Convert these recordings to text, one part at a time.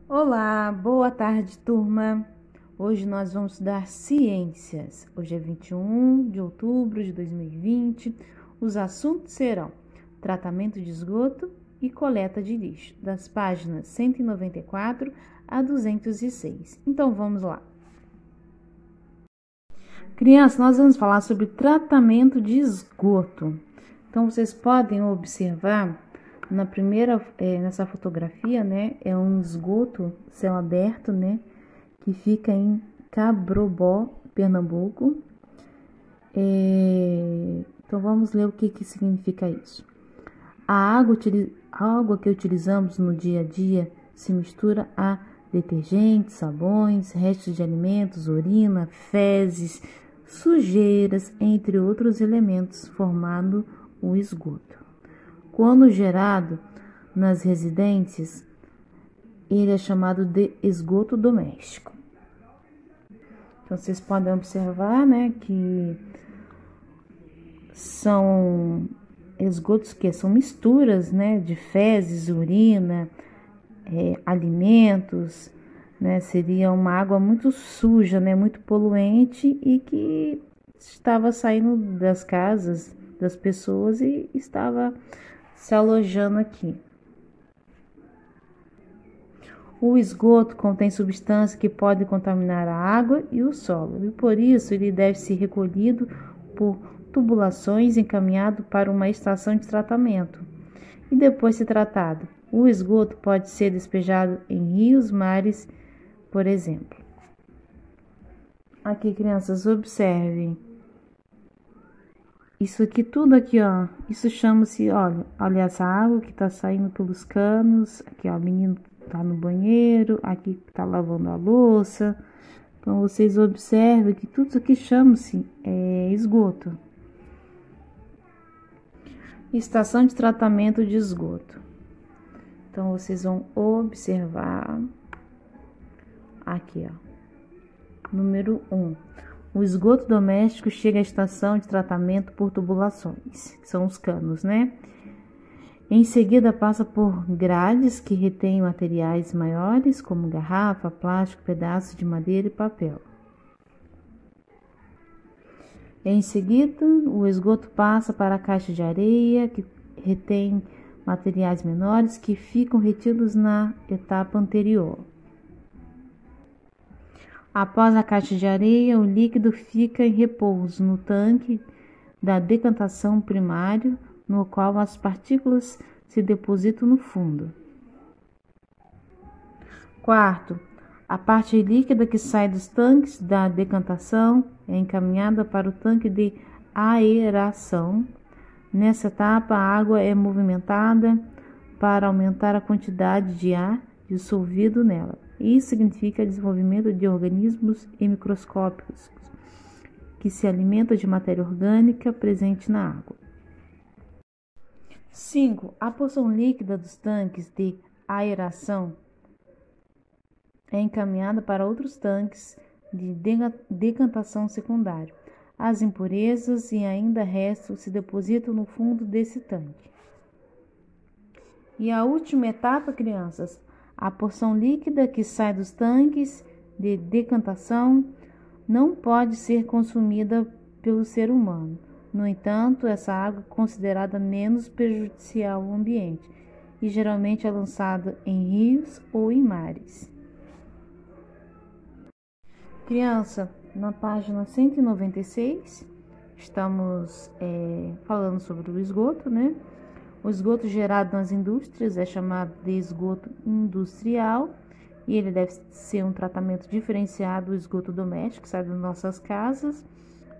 Olá, boa tarde, turma. Hoje nós vamos estudar ciências. Hoje é 21 de outubro de 2020. Os assuntos serão tratamento de esgoto e coleta de lixo, das páginas 194 a 206. Então vamos lá. Crianças, nós vamos falar sobre tratamento de esgoto. Então vocês podem observar na primeira, nessa fotografia, né, é um esgoto céu aberto, né, que fica em Cabrobó, Pernambuco. Então vamos ler o que significa isso. A água que utilizamos no dia a dia se mistura a detergentes, sabões, restos de alimentos, urina, fezes, sujeiras, entre outros elementos, formando o esgoto. Quando gerado nas residências, ele é chamado de esgoto doméstico. Então, vocês podem observar, né, que são esgotos que são misturas, né, de fezes, urina, alimentos, né, seria uma água muito suja, né, muito poluente e que estava saindo das casas das pessoas e estava se alojando aqui. O esgoto contém substâncias que podem contaminar a água e o solo, e por isso ele deve ser recolhido por tubulações e encaminhado para uma estação de tratamento e depois ser tratado. O esgoto pode ser despejado em rios, mares, por exemplo. Aqui, crianças, observem. Isso aqui, tudo aqui, ó, isso chama-se, olha essa água que tá saindo pelos canos. Aqui, ó, o menino tá no banheiro, aqui tá lavando a louça. Então, vocês observem que tudo isso aqui chama-se esgoto. Estação de tratamento de esgoto. Então, vocês vão observar aqui, ó. Número 1. O esgoto doméstico chega à estação de tratamento por tubulações, que são os canos, né? Em seguida, passa por grades que retêm materiais maiores, como garrafa, plástico, pedaços de madeira e papel. Em seguida, o esgoto passa para a caixa de areia, que retém materiais menores que ficam retidos na etapa anterior. Após a caixa de areia, o líquido fica em repouso no tanque da decantação primário, no qual as partículas se depositam no fundo. Quarto, a parte líquida que sai dos tanques da decantação é encaminhada para o tanque de aeração. Nessa etapa, a água é movimentada para aumentar a quantidade de ar dissolvido nela. Isso significa desenvolvimento de organismos microscópicos que se alimentam de matéria orgânica presente na água. 5. A porção líquida dos tanques de aeração é encaminhada para outros tanques de decantação secundário. As impurezas e ainda restos se depositam no fundo desse tanque. E a última etapa, crianças, a porção líquida que sai dos tanques de decantação não pode ser consumida pelo ser humano. No entanto, essa água é considerada menos prejudicial ao ambiente e geralmente é lançada em rios ou em mares. Criança, na página 196, estamos falando sobre o esgoto, né? O esgoto gerado nas indústrias é chamado de esgoto industrial e ele deve ser um tratamento diferenciado do esgoto doméstico que sai das nossas casas.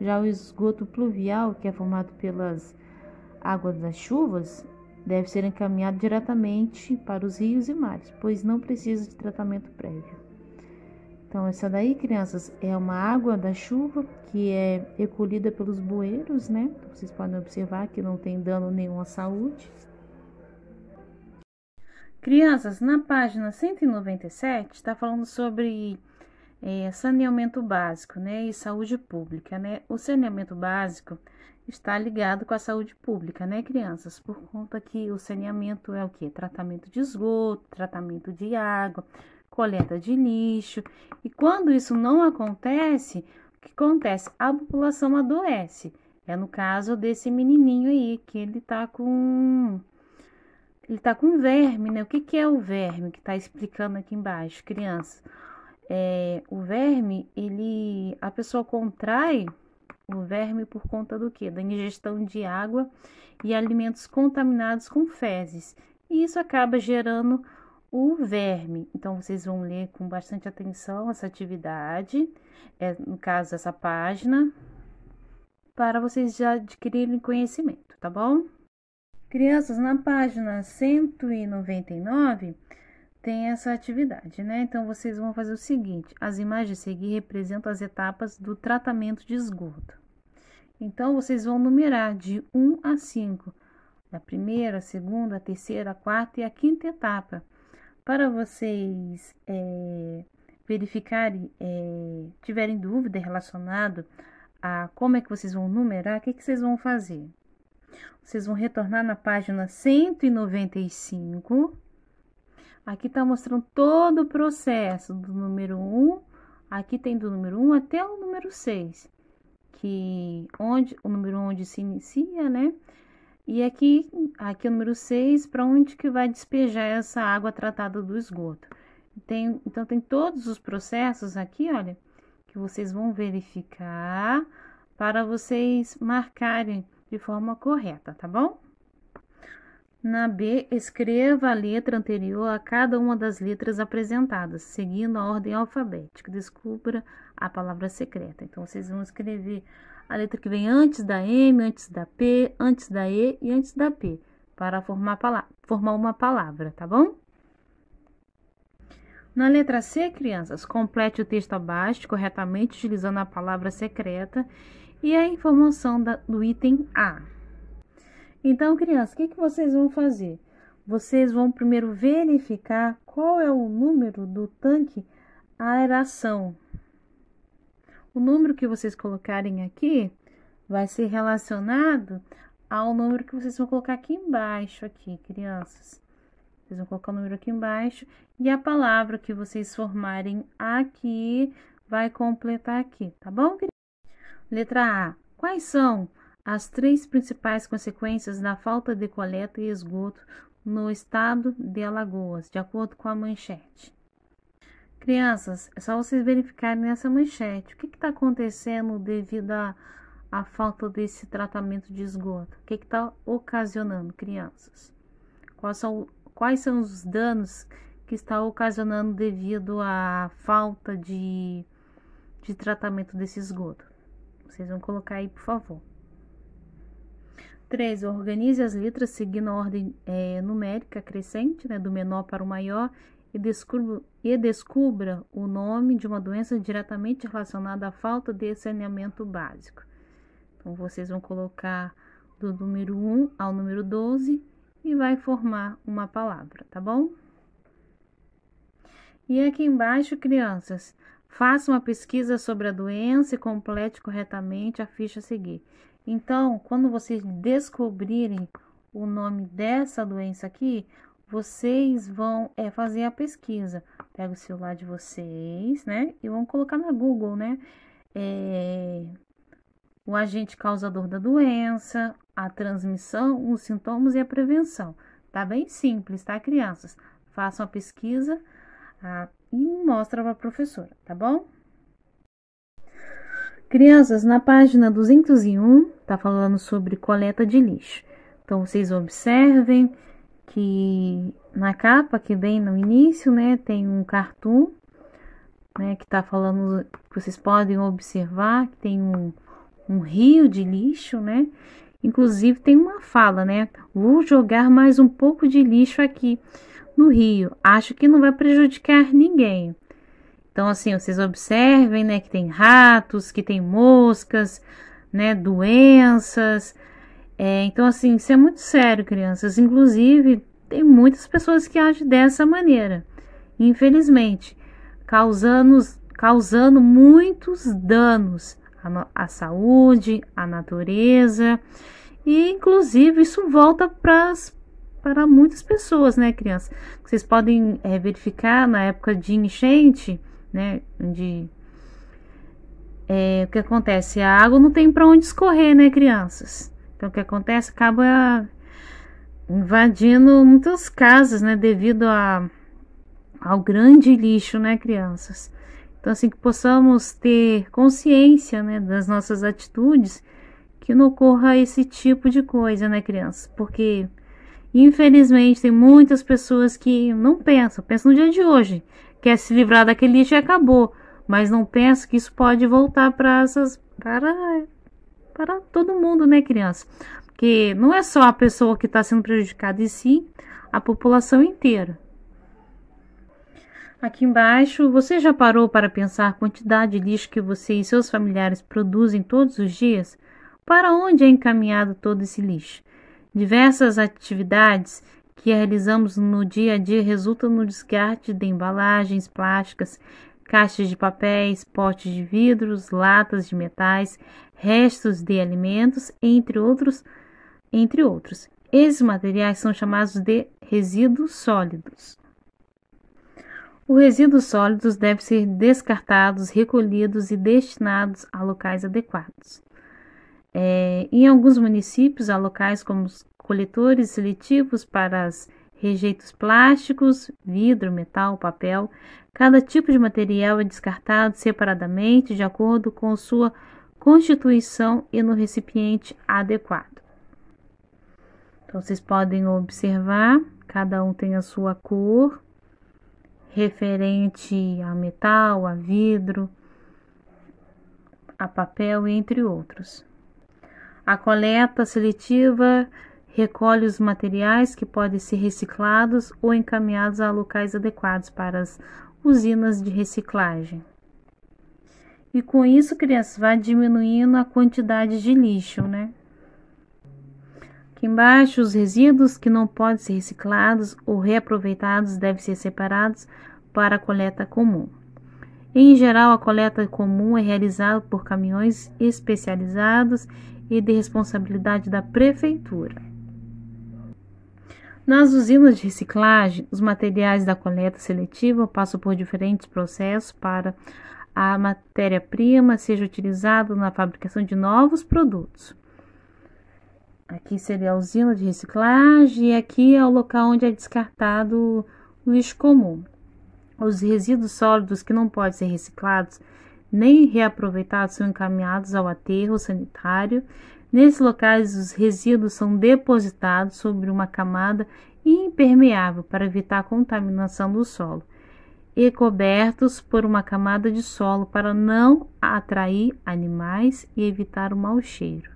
Já o esgoto pluvial, que é formado pelas águas das chuvas, deve ser encaminhado diretamente para os rios e mares, pois não precisa de tratamento prévio. Então, essa daí, crianças, é uma água da chuva que é recolhida pelos bueiros, né? Então, vocês podem observar que não tem dano nenhum à saúde. Crianças, na página 197, está falando sobre saneamento básico, né? E saúde pública, né? O saneamento básico está ligado com a saúde pública, né, crianças? Por conta que o saneamento é o quê? Tratamento de esgoto, tratamento de água, coleta de lixo. E quando isso não acontece, o que acontece? A população adoece. É no caso desse menininho aí, que ele tá com verme, né? O que é o verme? Que tá explicando aqui embaixo, crianças. O verme, a pessoa contrai o verme por conta do quê? Da ingestão de água e alimentos contaminados com fezes. E isso acaba gerando o verme. Então, vocês vão ler com bastante atenção essa atividade, no caso, essa página, para vocês já adquirirem conhecimento, tá bom? Crianças, na página 199, tem essa atividade, né? Então, vocês vão fazer o seguinte: as imagens a seguir representam as etapas do tratamento de esgoto. Então, vocês vão numerar de 1 a 5, a primeira, a segunda, a terceira, a quarta e a quinta etapa, para vocês verificarem, tiverem dúvida relacionado a como é que vocês vão numerar, o que vocês vão fazer? Vocês vão retornar na página 195. Aqui está mostrando todo o processo do número 1. Aqui tem do número 1 até o número 6, o número onde se inicia, né? E aqui o número 6, para onde que vai despejar essa água tratada do esgoto. Então, tem todos os processos aqui, olha, que vocês vão verificar para vocês marcarem de forma correta, tá bom? Na B, escreva a letra anterior a cada uma das letras apresentadas, seguindo a ordem alfabética. Descubra a palavra secreta. Então, vocês vão escrever a letra que vem antes da M, antes da P, antes da E e antes da P, para formar uma palavra, tá bom? Na letra C, crianças, complete o texto abaixo corretamente, utilizando a palavra secreta e a informação do item A. Então, crianças, o que vocês vão fazer? Vocês vão primeiro verificar qual é o número do tanque aeração. O número que vocês colocarem aqui vai ser relacionado ao número que vocês vão colocar aqui embaixo, aqui, crianças. Vocês vão colocar o número aqui embaixo e a palavra que vocês formarem aqui vai completar aqui, tá bom? Letra A. Quais são as 3 principais consequências da falta de coleta e esgoto no estado de Alagoas, de acordo com a manchete? Crianças, é só vocês verificarem nessa manchete. O que está acontecendo devido à falta desse tratamento de esgoto? O que está ocasionando, crianças? Quais são os danos que está ocasionando devido à falta de tratamento desse esgoto? Vocês vão colocar aí, por favor. 3. Organize as letras seguindo a ordem numérica crescente, né, do menor para o maior, e descubra o nome de uma doença diretamente relacionada à falta de saneamento básico. Então, vocês vão colocar do número 1 ao número 12 e vai formar uma palavra, tá bom? E aqui embaixo, crianças, faça uma pesquisa sobre a doença e complete corretamente a ficha a seguir. Então, quando vocês descobrirem o nome dessa doença aqui, vocês vão fazer a pesquisa. Pega o celular de vocês, né? E vão colocar na Google, né? O agente causador da doença, a transmissão, os sintomas e a prevenção. Tá bem simples, tá, crianças? Façam a pesquisa e mostra para a professora, tá bom? Crianças, na página 201, tá falando sobre coleta de lixo. Então, vocês observem que na capa que vem no início, né, tem um cartoon, né, que tá falando, que vocês podem observar que tem um rio de lixo, né? Inclusive tem uma fala, né? Vou jogar mais um pouco de lixo aqui no rio. Acho que não vai prejudicar ninguém. Então, assim, vocês observem, né, que tem ratos, que tem moscas, né, doenças. Então, assim, isso é muito sério, crianças. Inclusive, tem muitas pessoas que agem dessa maneira, infelizmente, causando muitos danos à saúde, à natureza. E, inclusive, isso volta para para muitas pessoas, né, crianças? Vocês podem verificar na época de enchente, né, o que acontece? A água não tem para onde escorrer, né, crianças? Então, o que acontece? Acaba invadindo muitas casas, né, devido ao grande lixo, né, crianças? Então, assim, que possamos ter consciência, né, das nossas atitudes, que não ocorra esse tipo de coisa, né, crianças? Porque, infelizmente, tem muitas pessoas que não pensam no dia de hoje, quer se livrar daquele lixo e acabou, mas não pensa que isso pode voltar para todo mundo, né, criança? Porque não é só a pessoa que está sendo prejudicada, e sim a população inteira. Aqui embaixo, você já parou para pensar a quantidade de lixo que você e seus familiares produzem todos os dias? Para onde é encaminhado todo esse lixo? Diversas atividades que realizamos no dia a dia resultam no descarte de embalagens plásticas, caixas de papéis, potes de vidros, latas de metais, restos de alimentos, entre outros. Esses materiais são chamados de resíduos sólidos. Os resíduos sólidos devem ser descartados, recolhidos e destinados a locais adequados. Em alguns municípios, há locais como coletores seletivos para rejeitos plásticos, vidro, metal, papel. Cada tipo de material é descartado separadamente de acordo com sua constituição e no recipiente adequado. Então, vocês podem observar, cada um tem a sua cor, referente a metal, a vidro, a papel, entre outros. A coleta seletiva recolhe os materiais que podem ser reciclados ou encaminhados a locais adequados para as usinas de reciclagem. E com isso, crianças, vai diminuindo a quantidade de lixo, né? Aqui embaixo, os resíduos que não podem ser reciclados ou reaproveitados devem ser separados para a coleta comum. Em geral, a coleta comum é realizada por caminhões especializados e de responsabilidade da prefeitura. Nas usinas de reciclagem, os materiais da coleta seletiva passam por diferentes processos para a matéria-prima seja utilizada na fabricação de novos produtos. Aqui seria a usina de reciclagem e aqui é o local onde é descartado o lixo comum. Os resíduos sólidos que não podem ser reciclados nem reaproveitados são encaminhados ao aterro sanitário. Nesses locais, os resíduos são depositados sobre uma camada impermeável para evitar a contaminação do solo e cobertos por uma camada de solo para não atrair animais e evitar o mau cheiro.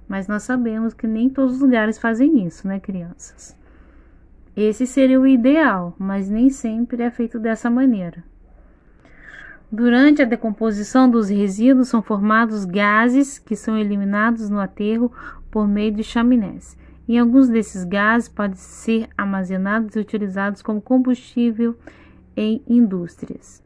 Mas nós sabemos que nem todos os lugares fazem isso, né, crianças? Esse seria o ideal, mas nem sempre é feito dessa maneira. Durante a decomposição dos resíduos são formados gases que são eliminados no aterro por meio de chaminés. E alguns desses gases podem ser armazenados e utilizados como combustível em indústrias.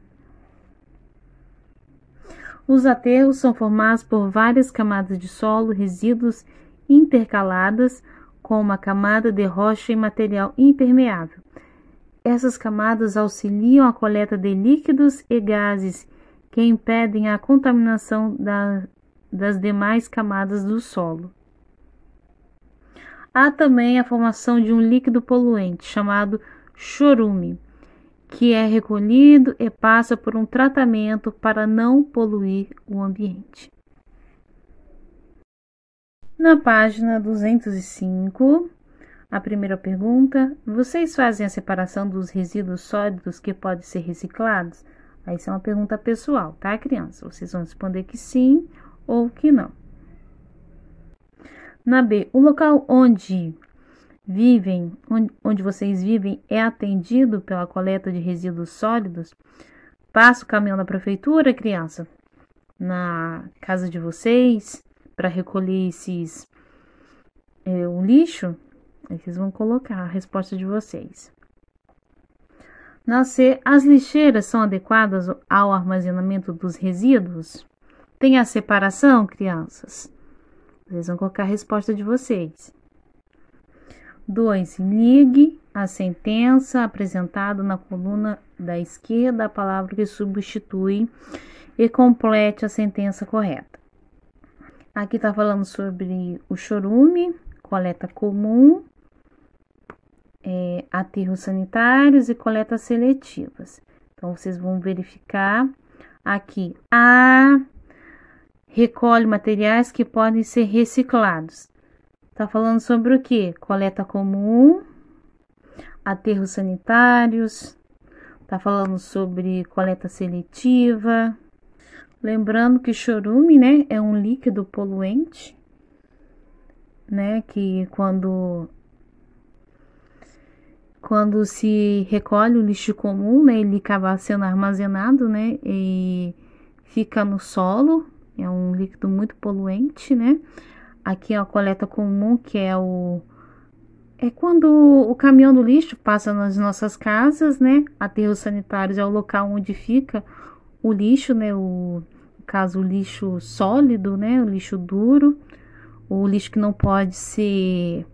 Os aterros são formados por várias camadas de solo, resíduos intercaladas com uma camada de rocha e material impermeável. Essas camadas auxiliam a coleta de líquidos e gases que impedem a contaminação das demais camadas do solo. Há também a formação de um líquido poluente chamado chorume, que é recolhido e passa por um tratamento para não poluir o ambiente. Na página 205, a primeira pergunta: vocês fazem a separação dos resíduos sólidos que podem ser reciclados? Essa é uma pergunta pessoal, tá, criança? Vocês vão responder que sim ou que não. Na B, o local onde vocês vivem é atendido pela coleta de resíduos sólidos? Passa o caminhão da prefeitura, criança, na casa de vocês para recolher o lixo? Aí vocês vão colocar a resposta de vocês. Na C, as lixeiras são adequadas ao armazenamento dos resíduos? Tem a separação, crianças? Vocês vão colocar a resposta de vocês. 2. Ligue a sentença apresentada na coluna da esquerda a palavra que substitui e complete a sentença correta. Aqui está falando sobre o chorume, coleta comum, aterros sanitários e coletas seletivas. Então, vocês vão verificar aqui. A recolhe materiais que podem ser reciclados. Está falando sobre o que? Coleta comum, aterros sanitários. Está falando sobre coleta seletiva. Lembrando que chorume, né, é um líquido poluente, né, que quando se recolhe o lixo comum, né, ele acaba sendo armazenado, né, e fica no solo, é um líquido muito poluente, né. Aqui é a coleta comum, que é quando o caminhão do lixo passa nas nossas casas, né, aterros sanitários é o local onde fica o lixo, né, no caso o lixo sólido, né, o lixo duro, o lixo que não pode ser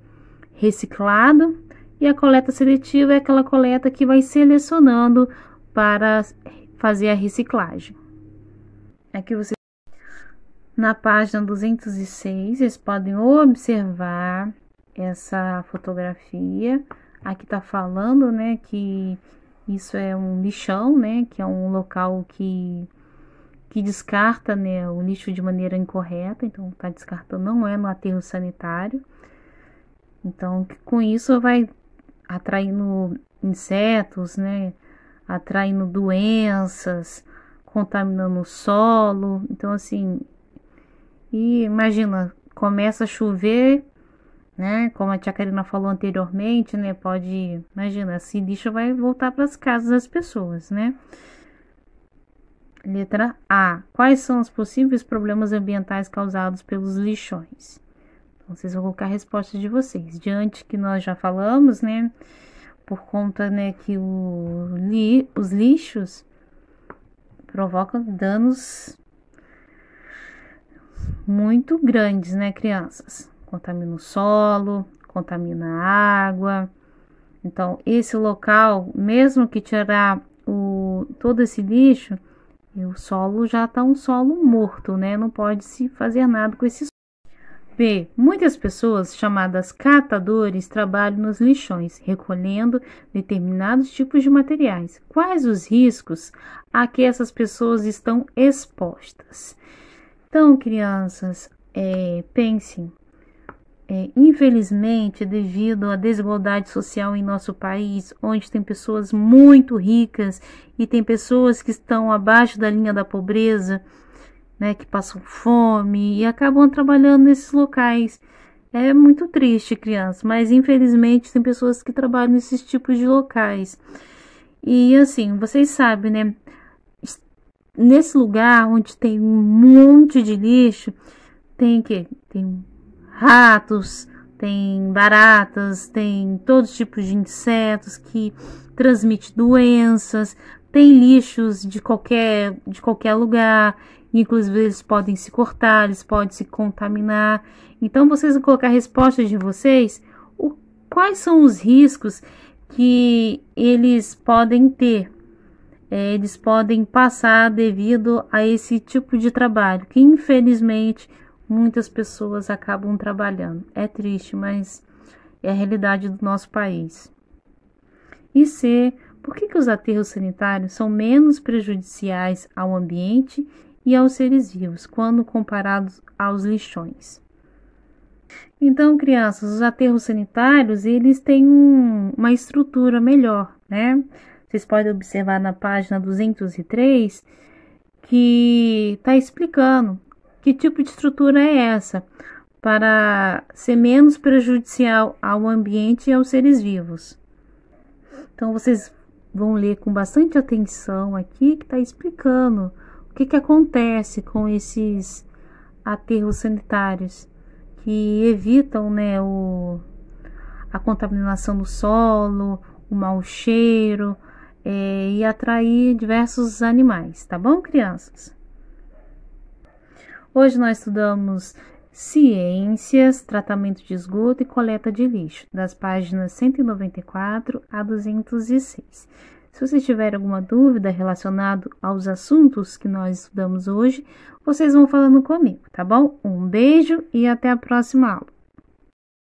reciclado. E a coleta seletiva é aquela coleta que vai selecionando para fazer a reciclagem. Aqui você, na página 206, vocês podem observar essa fotografia. Aqui tá falando, né, que isso é um lixão, né, que é um local que descarta, né, o lixo de maneira incorreta. Então, tá descartando, não é no aterro sanitário. Então, com isso vai atraindo insetos, né, atraindo doenças, contaminando o solo. Então, assim, e imagina, começa a chover, né, como a tia Karina falou anteriormente, né, imagina, esse lixo vai voltar para as casas das pessoas, né. Letra A. Quais são os possíveis problemas ambientais causados pelos lixões? Então, vocês vão colocar a resposta de vocês. Diante que nós já falamos, né, por conta, né, que os lixos provocam danos muito grandes, né, crianças? Contamina o solo, contamina a água. Então, esse local, mesmo que tirar todo esse lixo, o solo já está um solo morto, né? Não pode se fazer nada com esse solo. B. Muitas pessoas, chamadas catadores, trabalham nos lixões, recolhendo determinados tipos de materiais. Quais os riscos a que essas pessoas estão expostas? Então, crianças, pensem. Infelizmente, devido à desigualdade social em nosso país, onde tem pessoas muito ricas e tem pessoas que estão abaixo da linha da pobreza, né, que passam fome e acabam trabalhando nesses locais. É muito triste, crianças, mas infelizmente tem pessoas que trabalham nesses tipos de locais. E assim, vocês sabem, né, nesse lugar onde tem um monte de lixo, tem ratos, tem baratas, tem todos tipos de insetos que transmitem doenças, tem lixos de qualquer lugar, inclusive eles podem se cortar, eles podem se contaminar. Então, vocês vão colocar a resposta de vocês, quais são os riscos que eles podem ter, eles podem passar devido a esse tipo de trabalho, que infelizmente muitas pessoas acabam trabalhando. É triste, mas é a realidade do nosso país. E C. Por que os aterros sanitários são menos prejudiciais ao ambiente e aos seres vivos, quando comparados aos lixões? Então, crianças, os aterros sanitários, eles têm uma estrutura melhor, né? Vocês podem observar na página 203 que está explicando que tipo de estrutura é essa, para ser menos prejudicial ao ambiente e aos seres vivos. Então, vocês vão ler com bastante atenção aqui, que está explicando o que acontece com esses aterros sanitários, que evitam, né, a contaminação do solo, o mau cheiro, e atrair diversos animais, tá bom, crianças? Hoje nós estudamos Ciências, Tratamento de Esgoto e Coleta de Lixo, das páginas 194 a 206. Se vocês tiverem alguma dúvida relacionada aos assuntos que nós estudamos hoje, vocês vão falando comigo, tá bom? Um beijo e até a próxima aula.